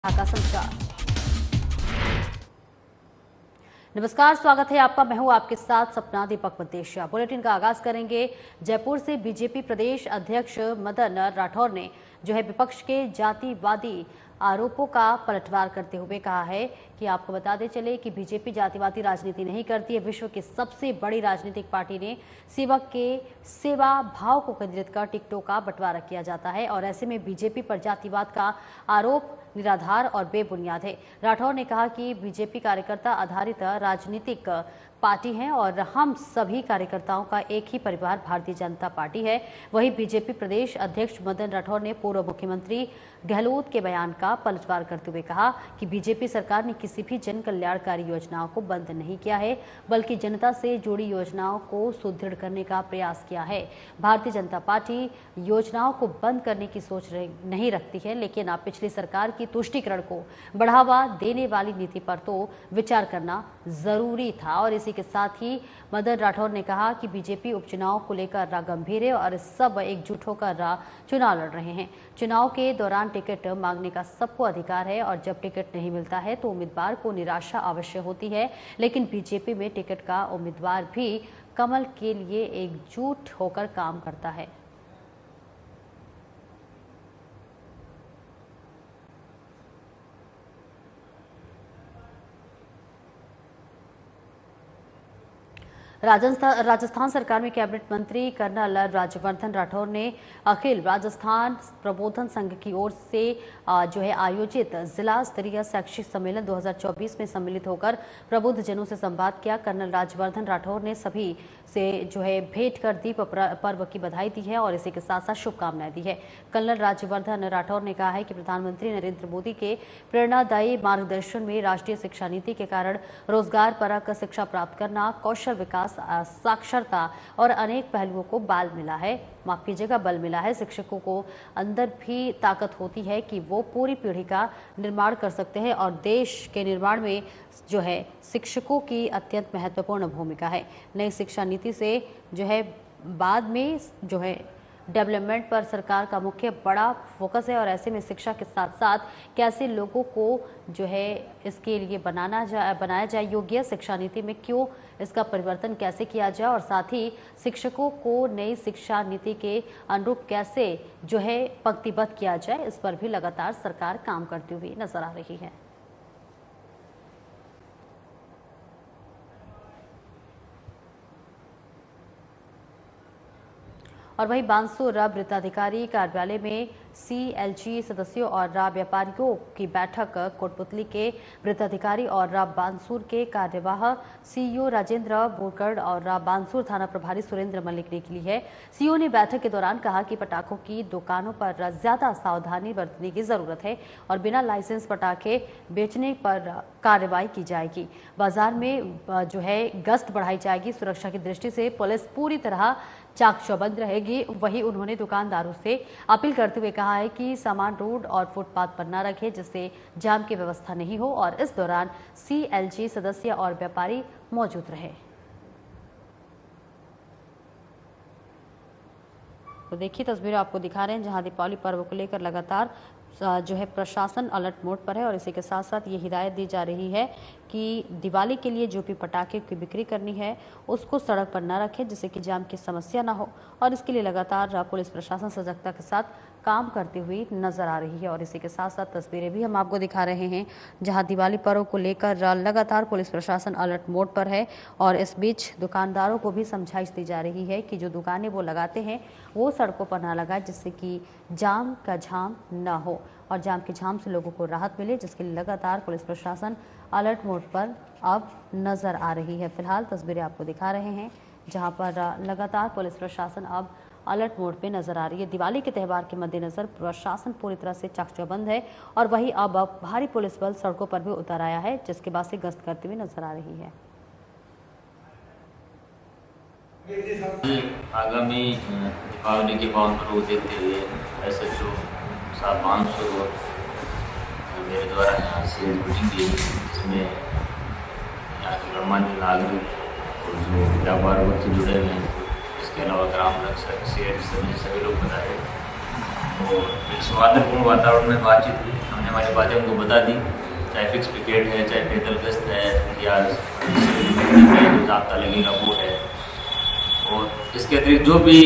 का संचार। नमस्कार, स्वागत है आपका। मैं हूं आपके साथ सपना दीपक मदेशिया। बुलेटिन का आगाज करेंगे जयपुर से। बीजेपी प्रदेश अध्यक्ष मदन राठौर ने विपक्ष के जातिवादी आरोपों का पलटवार करते हुए कहा है कि आपको बताते चले कि बीजेपी जातिवादी राजनीति नहीं करती है। विश्व की सबसे बड़ी राजनीतिक पार्टी ने सेवक के सेवा भाव को केंद्रित कर टिकटों का बंटवारा किया जाता है और ऐसे में बीजेपी पर जातिवाद का आरोप निराधार और बेबुनियाद है। राठौर ने कहा कि बीजेपी कार्यकर्ता आधारित राजनीतिक पार्टी है और हम सभी कार्यकर्ताओं का एक ही परिवार भारतीय जनता पार्टी है। वहीं बीजेपी प्रदेश अध्यक्ष मदन राठौर ने पूर्व मुख्यमंत्री गहलोत के बयान का पलटवार करते हुए कहा कि बीजेपी सरकार ने किसी भी जन कल्याणकारी योजनाओं को बंद नहीं किया है, बल्कि जनता से जुड़ी योजनाओं को सुदृढ़ करने का प्रयास किया है। भारतीय जनता पार्टी योजनाओं को बंद करने की सोच नहीं रखती है, लेकिन अब पिछली सरकार की तुष्टीकरण को बढ़ावा देने वाली नीति पर तो विचार करना जरूरी था। और इसी के साथ ही मदन राठौर ने कहा कि बीजेपी उपचुनाव को लेकर गंभीर है और सब एकजुट होकर चुनाव लड़ रहे हैं। चुनाव के दौरान टिकट मांगने का सबको अधिकार है और जब टिकट नहीं मिलता है तो उम्मीदवार को निराशा अवश्य होती है, लेकिन बीजेपी में टिकट का उम्मीदवार भी कमल के लिए एकजुट होकर काम करता है। राजस्थान सरकार में कैबिनेट मंत्री कर्नल राज्यवर्धन राठौर ने अखिल राजस्थान प्रबोधन संघ की ओर से आयोजित जिला स्तरीय शैक्षिक सम्मेलन 2024 में सम्मिलित होकर प्रबुद्ध जनों से संवाद किया। कर्नल राज्यवर्धन राठौर ने सभी से भेंट कर दीप पर्व की बधाई दी है और इसी के साथ साथ शुभकामनाएं दी है। कर्नल राज्यवर्धन राठौर ने कहा है कि प्रधानमंत्री नरेंद्र मोदी के प्रेरणादायी मार्गदर्शन में राष्ट्रीय शिक्षा नीति के कारण रोजगार परक शिक्षा प्राप्त करना, कौशल विकास, साक्षरता और अनेक पहलुओं को बल मिला है। शिक्षकों को अंदर भी ताकत होती है कि वो पूरी पीढ़ी का निर्माण कर सकते हैं और देश के निर्माण में शिक्षकों की अत्यंत महत्वपूर्ण भूमिका है। नई शिक्षा नीति से बाद में डेवलपमेंट पर सरकार का मुख्य बड़ा फोकस है और ऐसे में शिक्षा के साथ साथ कैसे लोगों को इसके लिए बनाया जाए योग्य शिक्षा नीति में, क्यों इसका परिवर्तन कैसे किया जाए और साथ ही शिक्षकों को नई शिक्षा नीति के अनुरूप कैसे पंक्तिबद्ध किया जाए, इस पर भी लगातार सरकार काम करती हुई नजर आ रही है। और वहीं बानसूर वृत्ताधिकारी कार्यालय में CLG सदस्यों और व्यापारियों की बैठक कोटपुतली के वृत्ताधिकारी और बानसूर के कार्यवाह CEO राजेंद्र बोरगढ़ और बानसूर थाना प्रभारी सुरेंद्र मलिक ने की है। CEO ने बैठक के दौरान कहा कि पटाखों की दुकानों पर ज्यादा सावधानी बरतने की जरूरत है और बिना लाइसेंस पटाखे बेचने पर कार्रवाई की जाएगी। बाजार में गश्त बढ़ाई जाएगी। सुरक्षा की दृष्टि से पुलिस पूरी तरह चाक चौबंद रहेगी। वहीं उन्होंने दुकानदारों से अपील करते हुए कहा है कि सामान रोड और फुटपाथ पर न रखें जिससे जाम की व्यवस्था नहीं हो और इस दौरान CLG सदस्य और व्यापारी मौजूद रहे। तो देखिए तस्वीरें आपको दिखा रहे हैं जहां दीपावली पर्व को लेकर लगातार प्रशासन अलर्ट मोड पर है और इसी के साथ साथ ये हिदायत दी जा रही है कि दिवाली के लिए जो भी पटाखे की बिक्री करनी है उसको सड़क पर न रखें जिससे कि जाम की समस्या ना हो और इसके लिए लगातार पुलिस प्रशासन सजगता के साथ काम करती हुई नजर आ रही है। और इसी के साथ साथ तस्वीरें भी हम आपको दिखा रहे हैं जहां दिवाली पर्व को लेकर लगातार पुलिस प्रशासन अलर्ट मोड पर है और इस बीच दुकानदारों को भी समझाइश दी जा रही है कि जो दुकानें वो लगाते हैं वो सड़कों पर ना लगाए जिससे कि जाम का झाम न हो और जाम के झाम से लोगों को राहत मिले, जिसके लिए लगातार पुलिस प्रशासन अलर्ट मोड पर अब नजर आ रही है। फिलहाल तस्वीरें आपको दिखा रहे हैं जहां पर लगातार पुलिस प्रशासन अब अलर्ट मोड पे नजर आ रही है। दिवाली के त्यौहार के मद्देनजर प्रशासन पूरी तरह से चाक-चौबंद है और वहीं अब भारी पुलिस बल सड़कों पर भी उतर आया है जिसके बाद से गश्त करती हुई नजर आ रही है। आगामी दीपावली के पावन पर्व को देखते हुए SHO साहब बानसूर मेरे द्वारा यहाँ से मीटिंग दी जिसमें यहाँ के गणमान्य नागरिक और जो व्यापार वर्ग से जुड़े हुए हैं, इसके अलावा ग्राम रक्षक CLG सभी लोग बताए और एक सौहार्दपूर्ण वातावरण में बातचीत हुई। हमने हमारी बातें उनको बता दी, चाहे फिक्स पिकेट है, चाहे पैदल गश्त है, या जो ज़ाब्ता लगेगा वो है। और इसके अतिरिक्त जो भी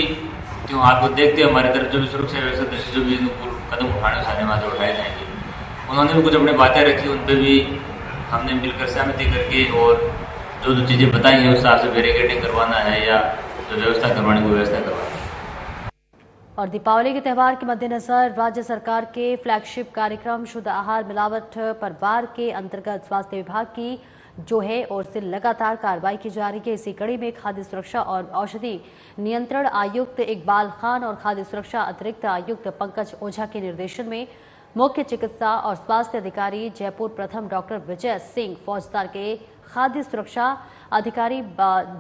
त्योहार को देखते हैं हमारी तरफ जो भी सुरक्षा व्यवस्था दृष्टि जो भी कदम उठाने वाले उठाए जाएंगे, उन्होंने भी कुछ अपनी बातें रखी, उन पर भी हमने मिलकर सहमति करके और जो चीज़ें बताई हैं उस हिसाब से बैरिकेडिंग करवाना है या जो व्यवस्था करवाने की व्यवस्था करवानी है। और दीपावली के त्यौहार के मद्देनजर राज्य सरकार के फ्लैगशिप कार्यक्रम शुद्ध आहार मिलावट पर वार के अंतर्गत स्वास्थ्य विभाग की जो है और से लगातार कार्रवाई की जा रही है। इसी कड़ी में खाद्य सुरक्षा और औषधि नियंत्रण आयुक्त इकबाल खान और खाद्य सुरक्षा अतिरिक्त आयुक्त पंकज ओझा के निर्देशन में मुख्य चिकित्सा और स्वास्थ्य अधिकारी जयपुर प्रथम डॉक्टर विजय सिंह फौजदार के खाद्य सुरक्षा अधिकारी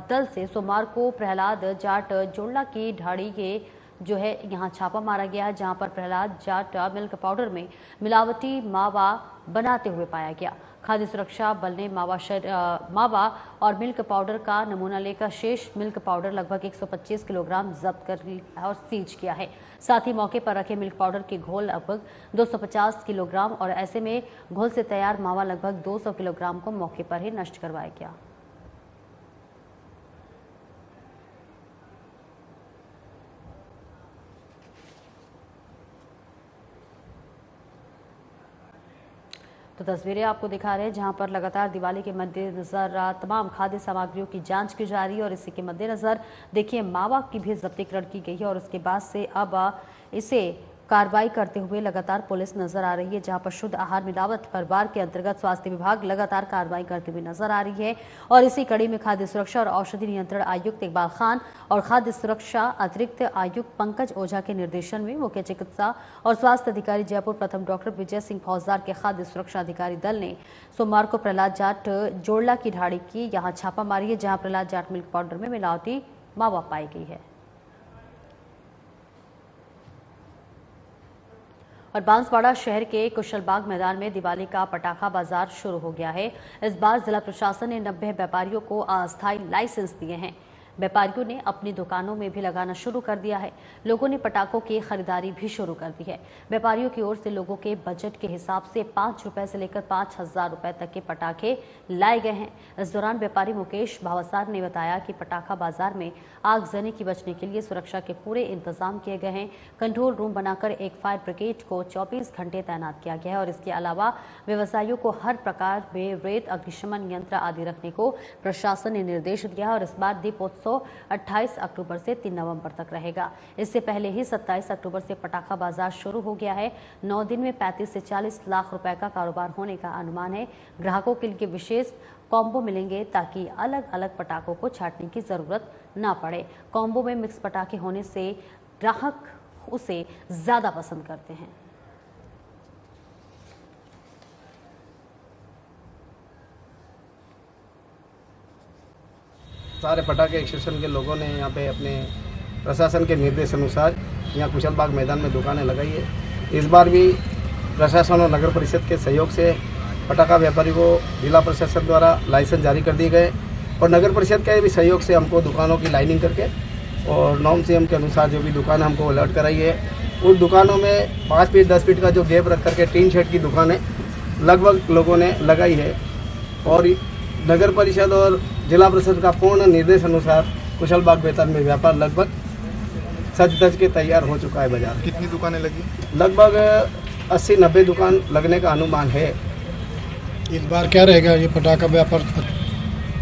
दल से सोमवार को प्रहलाद जाट जोड़ला की ढाड़ी के जो है यहाँ छापा मारा गया, जहां पर प्रहलाद जाट मिल्क पाउडर में मिलावटी मावा बनाते हुए पाया गया। खाद्य सुरक्षा बल ने मावा और मिल्क पाउडर का नमूना लेकर शेष मिल्क पाउडर लगभग 125 किलोग्राम जब्त कर और सीज किया है। साथ ही मौके पर रखे मिल्क पाउडर के घोल लगभग 250 किलोग्राम और ऐसे में घोल से तैयार मावा लगभग 200 किलोग्राम को मौके पर ही नष्ट करवाया गया। तो तस्वीरें आपको दिखा रहे हैं जहां पर लगातार दिवाली के मद्देनजर तमाम खाद्य सामग्रियों की जांच की जा रही है और इसी के मद्देनजर देखिए मावा की भी जब्तीकरण की गई है और उसके बाद से अब इसे कार्रवाई करते हुए लगातार पुलिस नजर आ रही है, जहां पर शुद्ध आहार मिलावट पर वार के अंतर्गत स्वास्थ्य विभाग लगातार कार्रवाई करते हुए नजर आ रही है। और इसी कड़ी में खाद्य सुरक्षा और औषधि नियंत्रण आयुक्त इकबाल खान और खाद्य सुरक्षा अतिरिक्त आयुक्त पंकज ओझा के निर्देशन में मुख्य चिकित्सा और स्वास्थ्य अधिकारी जयपुर प्रथम डॉक्टर विजय सिंह फौजदार के खाद्य सुरक्षा अधिकारी दल ने सोमवार को प्रहलाद जाट जोड़ला की ढाड़ी की यहाँ छापा मारी है, जहाँ प्रहलाद जाट मिल्क पाउडर में मिलावटी मावा पाई गई है। और बांसवाड़ा शहर के कुशलबाग मैदान में दिवाली का पटाखा बाजार शुरू हो गया है। इस बार जिला प्रशासन ने 90 व्यापारियों को अस्थायी लाइसेंस दिए हैं। व्यापारियों ने अपनी दुकानों में भी लगाना शुरू कर दिया है। लोगों ने पटाखों की खरीदारी भी शुरू कर दी है। व्यापारियों की ओर से लोगों के बजट के हिसाब से 5 रुपए से लेकर 5,000 रुपए तक के पटाखे लाए गए हैं। इस दौरान व्यापारी मुकेश भावसार ने बताया कि पटाखा बाजार में आगजनी की बचने के लिए सुरक्षा के पूरे इंतजाम किए गए हैं। कंट्रोल रूम बनाकर एक फायर ब्रिगेड को 24 घंटे तैनात किया गया है और इसके अलावा व्यवसायियों को हर प्रकार में रेत अग्निशमन यंत्र आदि रखने को प्रशासन ने निर्देश दिया है। और इस बार दीपोत्सव 28 अक्टूबर से 3 नवंबर तक रहेगा। इससे पहले ही 27 अक्टूबर से पटाखा बाजार शुरू हो गया है। 9 दिन में 35 से 40 लाख रुपए का कारोबार होने का अनुमान है। ग्राहकों के लिए विशेष कॉम्बो मिलेंगे ताकि अलग अलग पटाखों को छांटने की जरूरत ना पड़े। कॉम्बो में मिक्स पटाखे होने से ग्राहक उसे ज्यादा पसंद करते हैं। सारे पटाखे एक्सटेंशन के लोगों ने यहाँ पे अपने प्रशासन के निर्देश अनुसार यहाँ कुशलबाग मैदान में दुकानें लगाई है। इस बार भी प्रशासन और नगर परिषद के सहयोग से पटाखा व्यापारी को जिला प्रशासन द्वारा लाइसेंस जारी कर दिए गए और नगर परिषद के भी सहयोग से हमको दुकानों की लाइनिंग करके और नॉर्म सीएम के अनुसार जो भी दुकान हमको अलर्ट कराई है, उस दुकानों में 5 फीट 10 फीट का जो गैप रख करके टीन शेड की दुकानें लगभग लोगों ने लगाई है। और नगर परिषद और जिला प्रशासन का पूर्ण निर्देश अनुसार कुशलबाग मैदान में व्यापार लगभग सज धज के तैयार हो चुका है। बाजार कितनी दुकानें लगी? लगभग 80-90 दुकान लगने का अनुमान है। इस बार क्या रहेगा ये पटाखा व्यापार?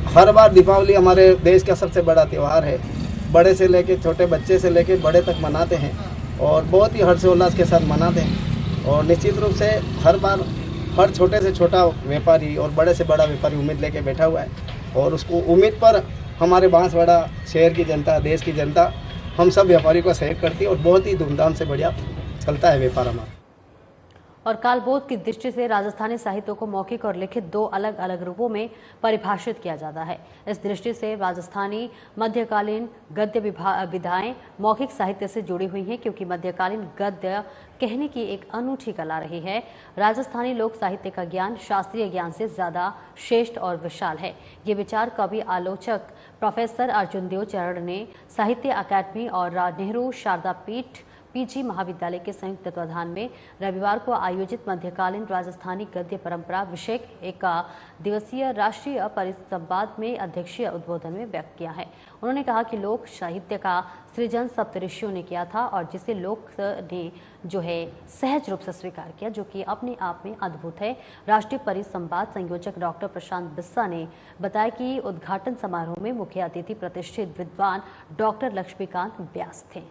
हर बार दीपावली हमारे देश का सबसे बड़ा त्यौहार है। बड़े से लेके छोटे, बच्चे से लेके बड़े तक मनाते हैं और बहुत ही हर्षोल्लास के साथ मनाते हैं। और निश्चित रूप से हर बार हर छोटे से छोटा व्यापारी और बड़े से बड़ा व्यापारी उम्मीद लेके बैठा हुआ है और उसको उम्मीद पर हमारे बांसवाड़ा शहर की जनता, देश की जनता, हम सब व्यापारियों का सहयोग करती है और बहुत ही धूमधाम से बढ़िया चलता है व्यापार हमारा। और कालबोध की दृष्टि से राजस्थानी साहित्य को मौखिक और लिखित 2 अलग अलग रूपों में परिभाषित किया जाता है। इस दृष्टि से राजस्थानी मध्यकालीन गद्य विधाएं मौखिक साहित्य से जुड़ी हुई हैं, क्योंकि मध्यकालीन गद्य कहने की एक अनूठी कला रही है। राजस्थानी लोक साहित्य का ज्ञान शास्त्रीय ज्ञान से ज्यादा श्रेष्ठ और विशाल है। ये विचार कवि आलोचक प्रोफेसर अर्जुन देव चरण ने साहित्य अकादमी और नेहरू शारदा पीठ पीजी महाविद्यालय के संयुक्त तत्वाधान में रविवार को आयोजित मध्यकालीन राजस्थानी गद्य परंपरा विषयक एक दिवसीय राष्ट्रीय परिसंवाद में अध्यक्षीय उद्बोधन में व्यक्त किया है। उन्होंने कहा कि लोक साहित्य का सृजन सप्तऋषियों ने किया था और जिसे लोक ने सहज रूप से स्वीकार किया, जो कि अपने आप में अद्भुत है। राष्ट्रीय परिसंवाद संयोजक डॉक्टर प्रशांत बिस्सा ने बताया कि उद्घाटन समारोह में मुख्य अतिथि प्रतिष्ठित विद्वान डॉक्टर लक्ष्मीकांत व्यास थे।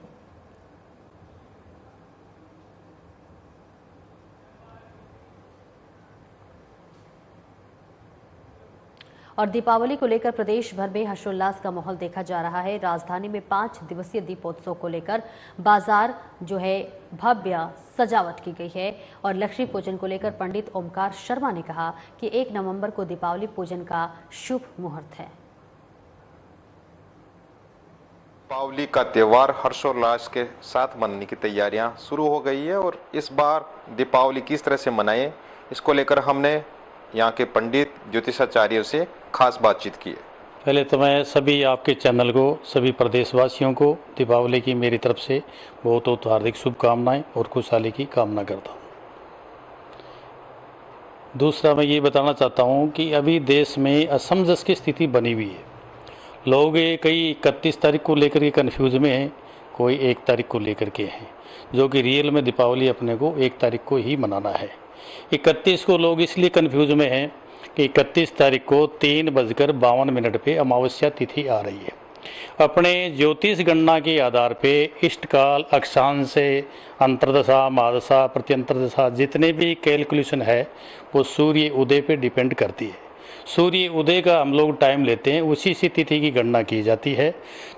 और दीपावली को लेकर प्रदेश भर में हर्षोल्लास का माहौल देखा जा रहा है। राजधानी में 5 दिवसीय दीपोत्सव को लेकर बाजार भव्य सजावट की गई है और लक्ष्मी पूजन को लेकर पंडित ओमकार शर्मा ने कहा कि 1 नवंबर को दीपावली पूजन का शुभ मुहूर्त है। दीपावली का त्यौहार हर्षोल्लास के साथ मनाने की तैयारियां शुरू हो गई है और इस बार दीपावली किस तरह से मनाएं, इसको लेकर हमने यहाँ के पंडित ज्योतिषाचार्यों से खास बातचीत की है। पहले तो मैं सभी आपके चैनल को, सभी प्रदेशवासियों को दीपावली की मेरी तरफ से बहुत बहुत हार्दिक शुभकामनाएं और खुशहाली की कामना करता हूँ। दूसरा मैं ये बताना चाहता हूँ कि अभी देश में असमंजस की स्थिति बनी हुई है। लोग कई 31 तारीख को लेकर के कन्फ्यूज में हैं, कोई 1 तारीख को लेकर के हैं, जो कि रियल में दीपावली अपने को 1 तारीख को ही मनाना है। 31 को लोग इसलिए कन्फ्यूज में हैं कि 31 तारीख को 3:52 पे अमावस्या तिथि आ रही है। अपने ज्योतिष गणना के आधार पे इष्टकाल, अक्षांश, अंतर्दशा, महादशा, प्रत्यंतरदशा जितने भी कैलकुलेशन है वो सूर्य उदय पे डिपेंड करती है। सूर्य उदय का हम लोग टाइम लेते हैं, उसी से तिथि की गणना की जाती है।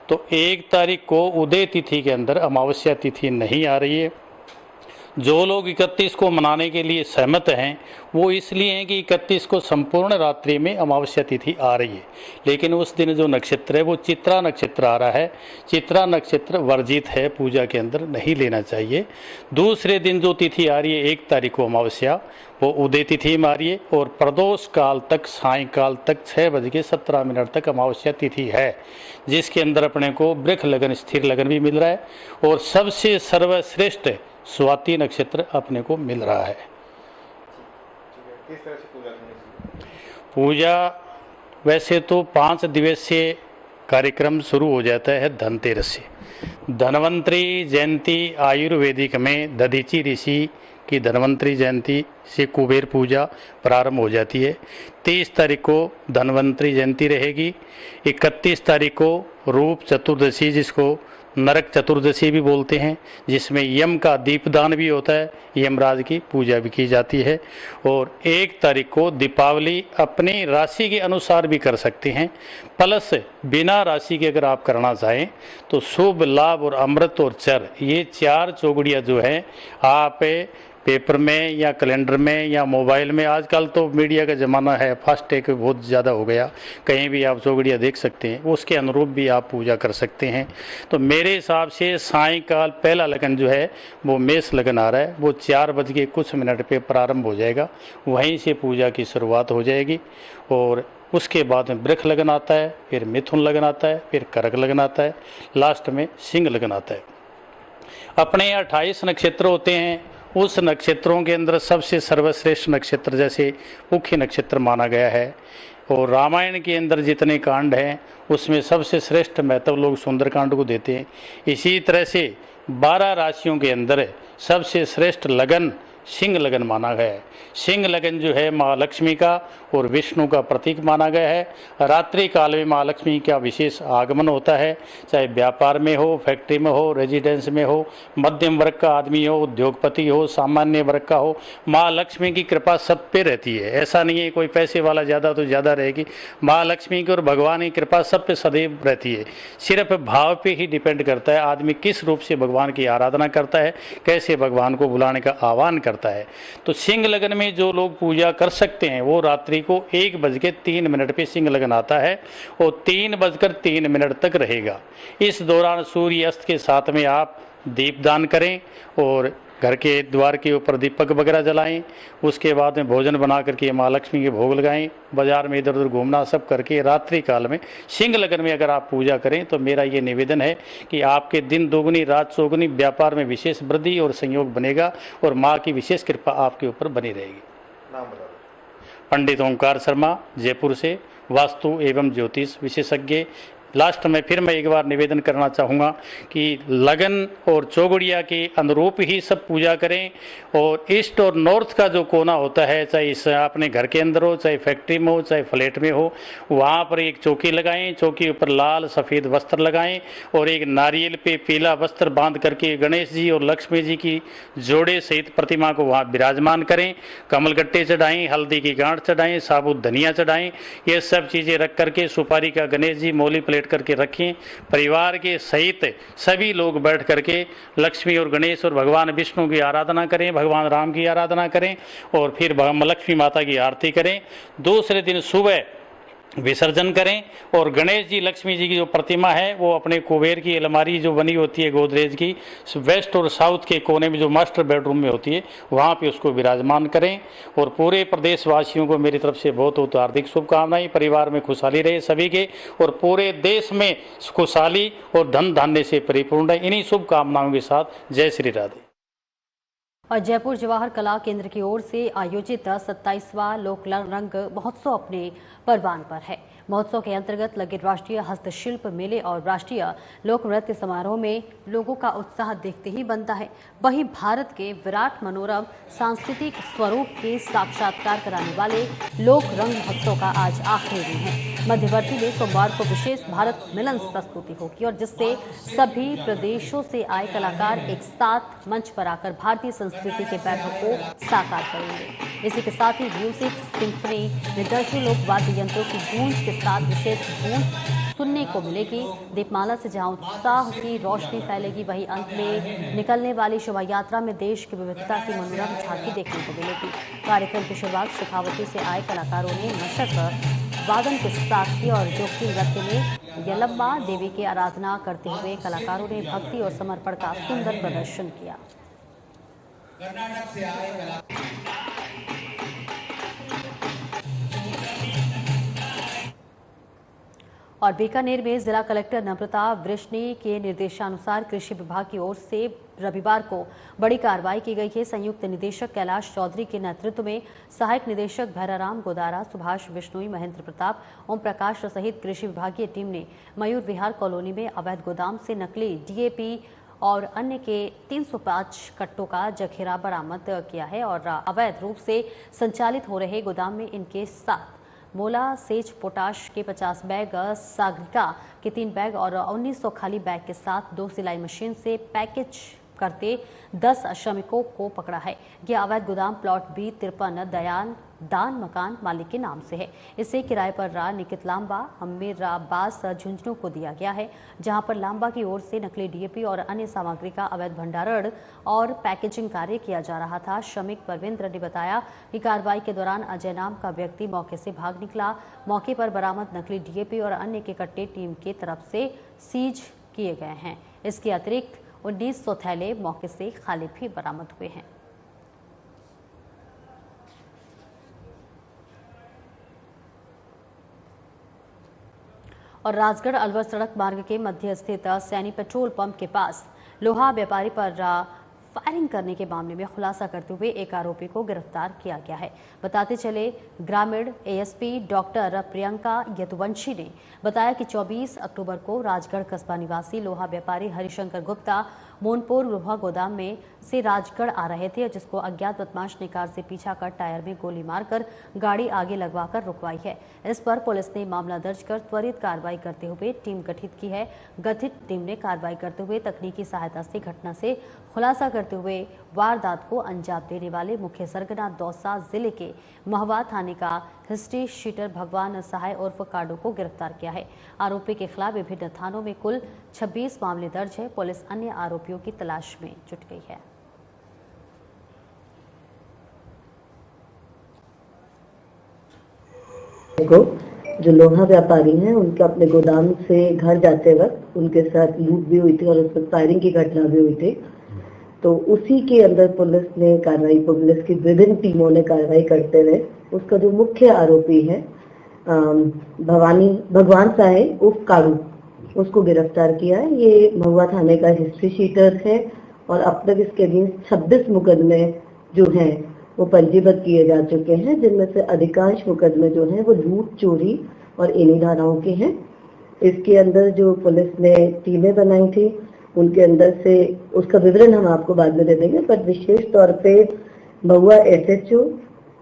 तो 1 तारीख को उदय तिथि के अंदर अमावस्या तिथि नहीं आ रही है। जो लोग 31 को मनाने के लिए सहमत हैं वो इसलिए हैं कि 31 को संपूर्ण रात्रि में अमावस्या तिथि आ रही है, लेकिन उस दिन जो नक्षत्र है वो चित्रा नक्षत्र आ रहा है। चित्रा नक्षत्र वर्जित है, पूजा के अंदर नहीं लेना चाहिए। दूसरे दिन जो तिथि आ रही है 1 तारीख को अमावस्या, वो उदय तिथि में आ रही है और प्रदोष काल तक, सायंकाल तक 6:17 तक अमावस्या तिथि है, जिसके अंदर अपने को वृक्ष लगन, स्थिर लगन भी मिल रहा है और सबसे सर्वश्रेष्ठ स्वाति नक्षत्र अपने को मिल रहा है। किस तरह से पूजा करनी चाहिए? पूजा वैसे तो 5 दिवसीय कार्यक्रम शुरू हो जाता है धनतेरस से। धन्वंतरी जयंती आयुर्वेदिक में दधीची ऋषि की धन्वंतरी जयंती से कुबेर पूजा प्रारंभ हो जाती है। 30 तारीख को धन्वंतरी जयंती रहेगी। 31 तारीख को रूप चतुर्दशी, जिसको नरक चतुर्दशी भी बोलते हैं, जिसमें यम का दीपदान भी होता है, यमराज की पूजा भी की जाती है। और 1 तारीख को दीपावली अपनी राशि के अनुसार भी कर सकते हैं, प्लस बिना राशि के अगर आप करना चाहें तो शुभ, लाभ और अमृत और चर, ये 4 चौगड़ियाँ जो है आप पेपर में या कैलेंडर में या मोबाइल में, आजकल तो मीडिया का ज़माना है, फास्टैग बहुत ज़्यादा हो गया, कहीं भी आप चौगड़ियाँ देख सकते हैं, उसके अनुरूप भी आप पूजा कर सकते हैं। तो मेरे हिसाब से सायंकाल पहला लगन जो है वो मेष लगन आ रहा है, वो 4 पे प्रारंभ हो जाएगा, वहीं से पूजा की शुरुआत हो जाएगी। और उसके बाद में वृक्ष लगन आता है, फिर मिथुन लगन आता है, फिर कर्क लगन आता है, लास्ट में सिंह लगन आता है। अपने 28 नक्षत्र होते हैं, उस नक्षत्रों के अंदर सबसे सर्वश्रेष्ठ नक्षत्र जैसे मुख्य नक्षत्र माना गया है। और रामायण के अंदर जितने कांड हैं उसमें सबसे श्रेष्ठ महत्व लोग सुंदरकांड को देते हैं। इसी तरह से 12 राशियों के अंदर सबसे श्रेष्ठ लगन सिंह लगन माना गया है। सिंह लगन जो है महालक्ष्मी का और विष्णु का प्रतीक माना गया है। रात्रि काल में महालक्ष्मी का विशेष आगमन होता है, चाहे व्यापार में हो, फैक्ट्री में हो, रेजिडेंस में हो, मध्यम वर्ग का आदमी हो, उद्योगपति हो, सामान्य वर्ग का हो, महालक्ष्मी की कृपा सब पे रहती है। ऐसा नहीं है कोई पैसे वाला ज़्यादा तो ज़्यादा रहेगी, महालक्ष्मी की और भगवान की कृपा सब पे सदैव रहती है। सिर्फ भाव पे ही डिपेंड करता है आदमी किस रूप से भगवान की आराधना करता है, कैसे भगवान को बुलाने का आह्वान करता है। तो सिंह लगन में जो लोग पूजा कर सकते हैं वो रात्रि को 1:03 पे सिंह लगन आता है और 3:03 तक रहेगा। इस दौरान सूर्य अस्त के साथ में आप दीपदान करें और घर के द्वार के ऊपर दीपक वगैरह जलाएं। उसके बाद में भोजन बना करके माँ लक्ष्मी के भोग लगाएं। बाजार में इधर उधर घूमना सब करके रात्रि काल में सिंह लगन में अगर आप पूजा करें तो मेरा ये निवेदन है कि आपके दिन दोगुनी रात चौगुनी, व्यापार में विशेष वृद्धि और संयोग बनेगा और माँ की विशेष कृपा आपके ऊपर बनी रहेगी। नाम बता दो। पंडित ओंकार शर्मा, जयपुर से, वास्तु एवं ज्योतिष विशेषज्ञ। लास्ट में फिर मैं एक बार निवेदन करना चाहूँगा कि लगन और चौगुड़िया के अनुरूप ही सब पूजा करें। और ईस्ट और नॉर्थ का जो कोना होता है, चाहे इस अपने घर के अंदर हो, चाहे फैक्ट्री में हो, चाहे फ्लैट में हो, वहाँ पर एक चौकी लगाएं। चौकी ऊपर लाल सफ़ेद वस्त्र लगाएं और एक नारियल पे पीला वस्त्र बांध करके गणेश जी और लक्ष्मी जी की जोड़े सहित प्रतिमा को वहाँ विराजमान करें। कमलगट्टे चढ़ाएं, हल्दी की गांठ चढ़ाएं, साबुत धनिया चढ़ाएं। ये सब चीज़ें रख करके सुपारी का गणेश जी मौली प्लेट करके रखें। परिवार के सहित सभी लोग बैठ करके लक्ष्मी और गणेश और भगवान विष्णु की आराधना करें, भगवान राम की आराधना करें और फिर लक्ष्मी माता की आरती करें। दूसरे दिन सुबह विसर्जन करें और गणेश जी लक्ष्मी जी की जो प्रतिमा है वो अपने कुबेर की अलमारी जो बनी होती है गोदरेज की, वेस्ट और साउथ के कोने में जो मास्टर बेडरूम में होती है वहाँ पे उसको विराजमान करें। और पूरे प्रदेशवासियों को मेरी तरफ से बहुत बहुत हार्दिक शुभकामनाएं। परिवार में खुशहाली रहे सभी के और पूरे देश में खुशहाली और धन धान्य से परिपूर्ण रहे। इन्हीं शुभकामनाओं के साथ जय श्री राधे। और जयपुर जवाहर कला केंद्र की ओर से आयोजित 27वां लोक रंग महोत्सव अपने परवान पर है। महोत्सव के अंतर्गत लगे राष्ट्रीय हस्तशिल्प मेले और राष्ट्रीय लोक नृत्य समारोह में लोगों का उत्साह देखते ही बनता है। वहीं भारत के विराट मनोरम सांस्कृतिक स्वरूप के साक्षात्कार कराने वाले लोक रंग महोत्सव का आज आखिरी दिन है। मध्यवर्ती में सोमवार को विशेष भारत मिलन प्रस्तुति होगी और जिससे सभी प्रदेशों से आए कलाकार एक साथ मंच पर आकर भारतीय संस्कृति के वैभव को साकार करेंगे। इसी के साथ ही म्यूजिक, सिम्फनी, निर्दर्शी लोक वाद्य यंत्रों की गूंज के साथ विशेष गूंज सुनने को मिलेगी। दीपमाला से जहां उत्साह की रोशनी फैलेगी, वहीं अंत में निकलने वाली शोभा यात्रा में देश की विविधता की मनोरम झांकी देखने को मिलेगी। कार्यक्रम की शुरुआत शेखावटी से आए कलाकारों ने मशक वादन के साथ की और जोगी नृत्य में यलम्मा देवी की आराधना करते हुए कलाकारों ने भक्ति और समर्पण का सुंदर प्रदर्शन किया। और बीकानेर में जिला कलेक्टर नम्रता वृष्णि के निर्देशानुसार कृषि विभाग की ओर से रविवार को बड़ी कार्रवाई की गई है। संयुक्त निदेशक कैलाश चौधरी के नेतृत्व में सहायक निदेशक भैराराम गोदारा, सुभाष बिश्नोई, महेंद्र प्रताप, ओम प्रकाश सहित कृषि विभागीय टीम ने मयूर विहार कॉलोनी में अवैध गोदाम से नकली डीएपी और अन्य के 305 कट्टों का जखीरा बरामद किया है और अवैध रूप से संचालित हो रहे गोदाम में इनके साथ मोला सेज पोटाश के 50 बैग, सागरिका के 3 बैग और 1900 खाली बैग के साथ 2 सिलाई मशीन से पैकेज करते 10 श्रमिकों को पकड़ा है। यह अवैध गोदाम प्लॉट बी 53 दान मकान मालिक के नाम से है। इसे किराए पर निकित लांबा, हमीर अब्बास झुंझुनू को दिया गया है, जहां पर लांबा की ओर से नकली डीएपी और अन्य सामग्री का अवैध भंडारण और पैकेजिंग कार्य किया जा रहा था। श्रमिक परविंद्र ने बताया कि कार्रवाई के दौरान अजय नाम का व्यक्ति मौके से भाग निकला। मौके पर बरामद नकली डीएपी और अन्य के कट्टे टीम की तरफ से सीज किए गए हैं। इसके अतिरिक्त 1900 थैले मौके से खाली भी बरामद हुए हैं। और राजगढ़ अलवर सड़क मार्ग के मध्य स्थित सैनी पेट्रोल पंप के पास लोहा व्यापारी पर फायरिंग करने के मामले में खुलासा करते हुए एक आरोपी को गिरफ्तार किया गया है। बताते चले ग्रामीण एएसपी डॉक्टर प्रियंका यदुवंशी ने बताया कि 24 अक्टूबर को राजगढ़ कस्बा निवासी लोहा व्यापारी हरिशंकर गुप्ता मोनपुर लोहा गोदाम में से राजगढ़ आ रहे थे, जिसको अज्ञात बदमाश ने कार से पीछा कर टायर में गोली मारकर गाड़ी आगे लगवाकर रुकवाई है। इस पर पुलिस ने मामला दर्ज कर त्वरित कार्रवाई करते हुए टीम गठित की है। गठित टीम ने कार्रवाई करते हुए तकनीकी सहायता से घटना से खुलासा करते हुए वारदात को अंजाम देने वाले मुख्य सरगना दौसा जिले के महवा थाने का हिस्ट्री शीटर भगवान सहाय उर्फ काडू को गिरफ्तार किया है। आरोपी के खिलाफ विभिन्न थानों में कुल 26 मामले दर्ज है। पुलिस अन्य आरोपियों की तलाश में जुट गई है। जो लोहा व्यापारी हैं उनके अपने गोदाम से घर जाते वक्त उनके साथ लूट भी हुई थी और उस पर फायरिंग की घटना भी हुई थी। तो उसी के अंदर पुलिस की विभिन्न टीमों ने कार्रवाई करते हुए उसका जो मुख्य आरोपी है भगवान साहेब उर्फ कारू, उसको गिरफ्तार किया है। ये महुआ थाने का हिस्ट्री शीटर है और अब तक इसके अगेंस्ट 26 मुकदमे जो हैं वो पंजीबद्ध किए जा चुके हैं, जिनमें से अधिकांश मुकदमे जो हैं वो लूट, चोरी और इन्हीं धाराओं के हैं। इसके अंदर जो पुलिस ने टीमें बनाई थी उनके अंदर से उसका विवरण हम आपको बाद में दे देंगे, पर विशेष तौर पे महुआ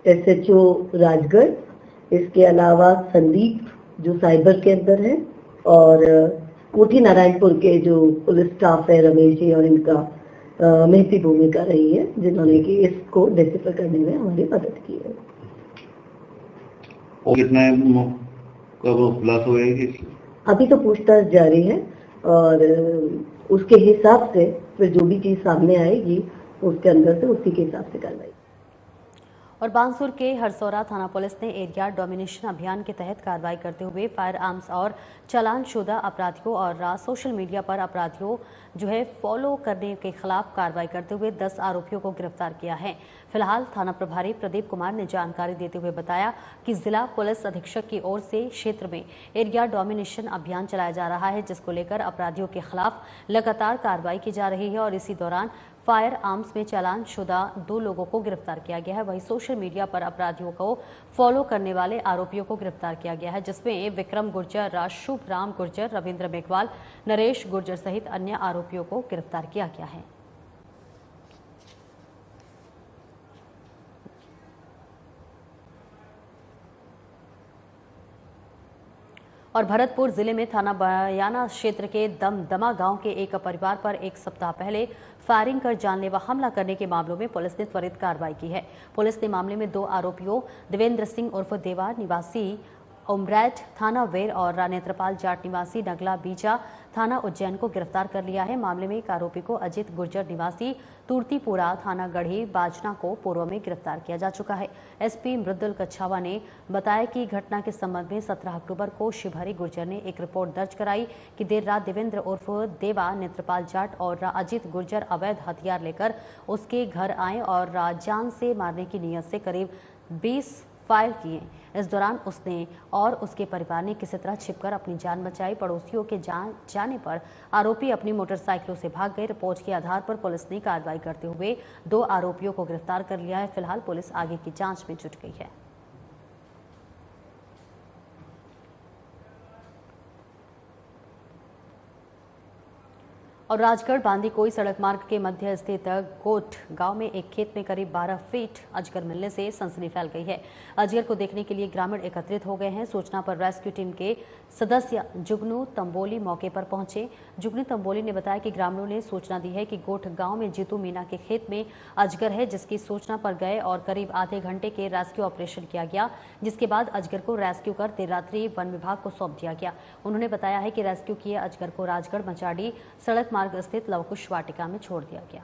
एसएचओ राजगढ़, इसके अलावा संदीप जो साइबर के अंदर है, और कोठी नारायणपुर के जो पुलिस स्टाफ है रमेश जी और इनका महती भूमिका रही है, जिन्होंने कि इसको डिसिफर करने में हमारी मदद की है। और कितना खुलासा हुआ है कि अभी तो पूछताछ जारी है और उसके हिसाब से फिर जो भी चीज सामने आएगी उसके अंदर से उसी के हिसाब से कार्रवाई। और बानसूर के हरसौरा थाना पुलिस ने एरिया डोमिनेशन अभियान के तहत कार्रवाई करते हुए फायर आर्म्स और चालानशुदा अपराधियों और सोशल मीडिया पर अपराधियों जो है फॉलो करने के खिलाफ कार्रवाई करते हुए 10 आरोपियों को गिरफ्तार किया है। फिलहाल थाना प्रभारी प्रदीप कुमार ने जानकारी देते हुए बताया कि जिला पुलिस अधीक्षक की ओर से क्षेत्र में एरिया डोमिनेशन अभियान चलाया जा रहा है, जिसको लेकर अपराधियों के खिलाफ लगातार कार्रवाई की जा रही है और इसी दौरान फायर आर्म्स में चालानशुदा 2 लोगों को गिरफ्तार किया गया है। वहीं सोशल मीडिया पर अपराधियों को फॉलो करने वाले आरोपियों को गिरफ्तार किया गया है, जिसमें विक्रम गुर्जर, शुभ राम गुर्जर, रविंद्र मेघवाल, नरेश गुर्जर सहित अन्य आरोपियों को गिरफ्तार किया गया है। और भरतपुर जिले में थाना बयाना क्षेत्र के दमदमा गांव के एक परिवार पर एक सप्ताह पहले फायरिंग कर जानलेवा हमला करने के मामलों में पुलिस ने त्वरित कार्रवाई की है। पुलिस ने मामले में 2 आरोपियों देवेंद्र सिंह उर्फ देवा निवासी उमरैठ थाना वेर और नेत्रपाल जाट निवासी नगला बीजा थाना उज्जैन को गिरफ्तार कर लिया है। मामले में एक आरोपी को अजित गुर्जर निवासी तुर्तीपुरा थाना गढ़ी बाजना को पूर्व में गिरफ्तार किया जा चुका है। एसपी मृदुल कच्छावा ने बताया कि घटना के संबंध में 17 अक्टूबर को शिवहरी गुर्जर ने एक रिपोर्ट दर्ज कराई कि देर रात देवेंद्र उर्फ देवा नेत्रपाल जाट और अजित गुर्जर अवैध हथियार लेकर उसके घर आए और जान से मारने की नीयत से करीब 20 फायर किए। इस दौरान उसने और उसके परिवार ने किसी तरह छिपकर अपनी जान बचाई। पड़ोसियों के जाने पर आरोपी अपनी मोटरसाइकिलों से भाग गए। रिपोर्ट के आधार पर पुलिस ने कार्रवाई करते हुए 2 आरोपियों को गिरफ्तार कर लिया है। फिलहाल पुलिस आगे की जांच में जुट गई है। और राजगढ़ बांदीकुई सड़क मार्ग के मध्य स्थित गोठ गांव में एक खेत में करीब 12 फीट अजगर मिलने से सनसनी फैल गई है। अजगर को देखने के लिए ग्रामीण एकत्रित हो गए हैं। सूचना पर रेस्क्यू टीम के सदस्य जुगनू तंबोली मौके पर पहुंचे। जुगनू तंबोली ने बताया कि ग्रामीणों ने सूचना दी है कि गोठ गांव में जीतू मीना के खेत में अजगर है, जिसकी सूचना पर गए और करीब आधे घंटे के रेस्क्यू ऑपरेशन किया गया, जिसके बाद अजगर को रेस्क्यू कर देर रात्रि वन विभाग को सौंप दिया गया। उन्होंने बताया है कि रेस्क्यू किए अजगर को राजगढ़ मचाड़ी सड़क मार्ग स्थित लवकुश वाटिका में छोड़ दिया गया।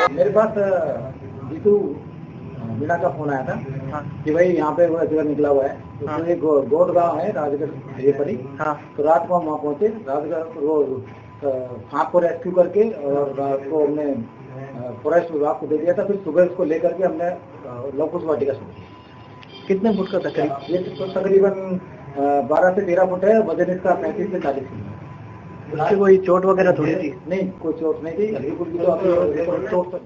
मेरे पास जीतू मीना का फोन आया था कि भाई यहाँ पे वो अजगर निकला हुआ है। तो एक गोड गांव है राजगढ़ ये परी। तो रात को हम वहाँ पहुंचे। राजगढ़ वो सांप को रेस्क्यू करके और उसको हमने फॉरेस्ट विभाग को दे दिया था। फिर सुबह उसको लेकर के हमने लवकुश वाटिका छोड़ी। कितने फुट का तकरीबन? ये तकरीबन 12 से 13 फुट है। वजन इसका 35 से 40 किलो। उससे कोई चोट वगैरह थोड़ी थी? नहीं, कोई चोट नहीं थी। चोट तो।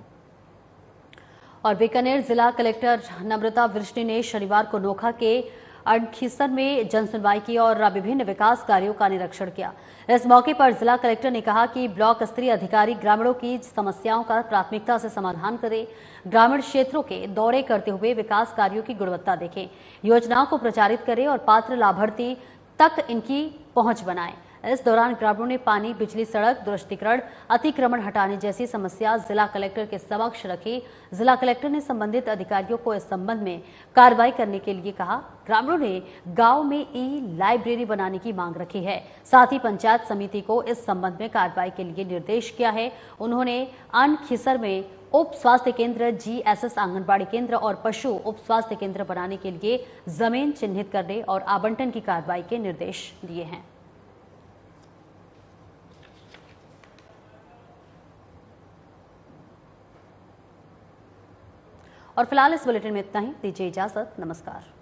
और बीकानेर जिला कलेक्टर नम्रता वृष्टि ने शनिवार को नोखा के अड़खीसर में जनसुनवाई की और विभिन्न विकास कार्यों का निरीक्षण किया। इस मौके पर जिला कलेक्टर ने कहा कि ब्लॉक स्तरीय अधिकारी ग्रामीणों की समस्याओं का प्राथमिकता से समाधान करें, ग्रामीण क्षेत्रों के दौरे करते हुए विकास कार्यों की गुणवत्ता देखें, योजनाओं को प्रचारित करें और पात्र लाभार्थी तक इनकी पहुंच बनाएं। इस दौरान ग्रामीणों ने पानी, बिजली, सड़क दुरुस्तीकरण, अतिक्रमण हटाने जैसी समस्या जिला कलेक्टर के समक्ष रखी। जिला कलेक्टर ने संबंधित अधिकारियों को इस संबंध में कार्रवाई करने के लिए कहा। ग्रामीणों ने गांव में ई-लाइब्रेरी बनाने की मांग रखी है। साथ ही पंचायत समिति को इस संबंध में कार्रवाई के लिए निर्देश किया है। उन्होंने अनखिसर में उप स्वास्थ्य केंद्र, GSS आंगनबाड़ी केंद्र और पशु उप स्वास्थ्य केंद्र बनाने के लिए जमीन चिन्हित करने और आवंटन की कार्रवाई के निर्देश दिए हैं। और फिलहाल इस बुलेटिन में इतना ही। दीजिए इजाजत। नमस्कार।